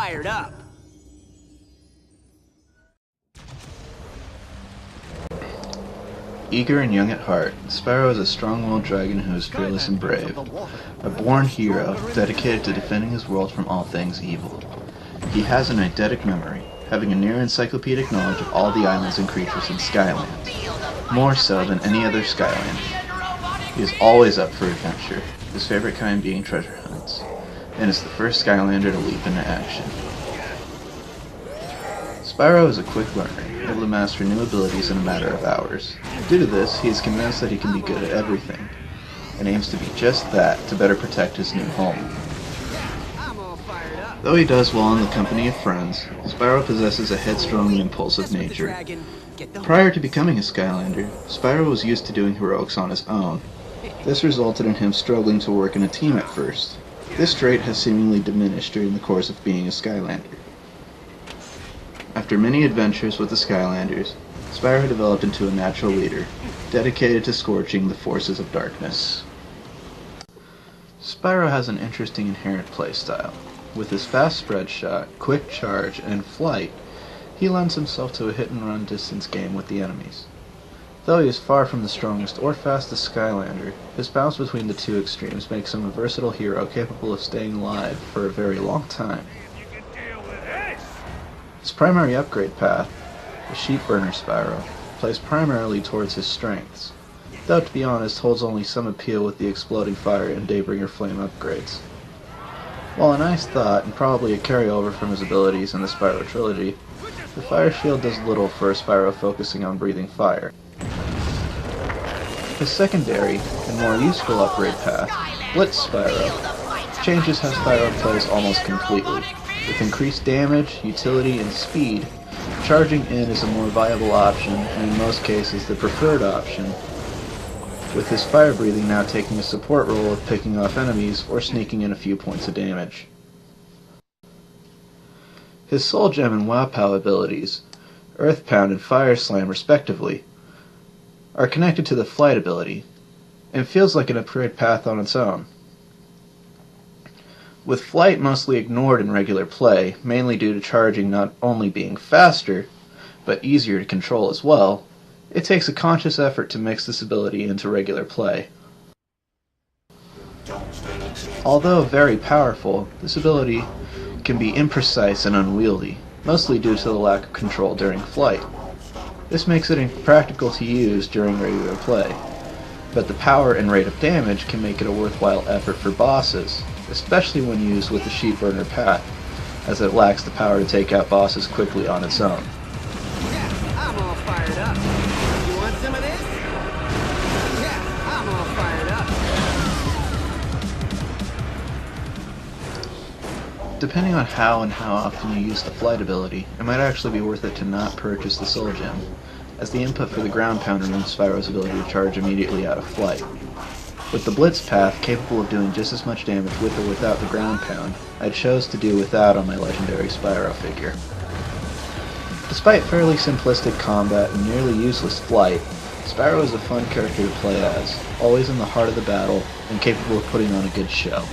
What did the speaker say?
fired up. Eager and young at heart, Spyro is a strong-willed dragon who is fearless and brave. A born hero, dedicated to defending his world from all things evil. He has an eidetic memory, having a near-encyclopedic knowledge of all the islands and creatures in Skylands, more so than any other Skylander. He is always up for adventure, his favorite kind being treasure hunts, and is the first Skylander to leap into action. Spyro is a quick learner, able to master new abilities in a matter of hours. Due to this, he is convinced that he can be good at everything, and aims to be just that to better protect his new home. Though he does well in the company of friends, Spyro possesses a headstrong and impulsive nature. Prior to becoming a Skylander, Spyro was used to doing heroics on his own. This resulted in him struggling to work in a team at first. This trait has seemingly diminished during the course of being a Skylander. After many adventures with the Skylanders, Spyro developed into a natural leader, dedicated to scorching the forces of darkness. Spyro has an interesting inherent playstyle. With his fast spread shot, quick charge, and flight, he lends himself to a hit-and-run distance game with the enemies. Though he is far from the strongest or fastest Skylander, his bounce between the two extremes makes him a versatile hero capable of staying alive for a very long time. His primary upgrade path, the Sheep Burner Spyro, plays primarily towards his strengths, though to be honest holds only some appeal with the Exploding Fire and Daybringer Flame upgrades. While a nice thought and probably a carryover from his abilities in the Spyro trilogy, the Fire Shield does little for a Spyro focusing on breathing fire. His secondary and more useful upgrade path, Blitz Spyro, changes how Spyro plays almost completely. With increased damage, utility, and speed, charging in is a more viable option, and in most cases the preferred option, with his fire breathing now taking a support role of picking off enemies or sneaking in a few points of damage. His Soul Gem and Wow-Pow abilities, Earth Pound and Fire Slam respectively, are connected to the Flight ability, and feels like an upgrade path on its own. With Flight mostly ignored in regular play, mainly due to charging not only being faster, but easier to control as well, it takes a conscious effort to mix this ability into regular play. Although very powerful, this ability can be imprecise and unwieldy, mostly due to the lack of control during flight. This makes it impractical to use during regular play, but the power and rate of damage can make it a worthwhile effort for bosses, especially when used with the Sheep Burner path, as it lacks the power to take out bosses quickly on its own. Yeah, I'm all fired up. You want some of this? Yeah, I'm all fired up. Depending on how and how often you use the Flight ability, it might actually be worth it to not purchase the Soul Gem, as the input for the Ground Pound removes Spyro's ability to charge immediately out of flight. With the Blitz path capable of doing just as much damage with or without the Ground Pound, I chose to do without on my legendary Spyro figure. Despite fairly simplistic combat and nearly useless flight, Spyro is a fun character to play as, always in the heart of the battle and capable of putting on a good show.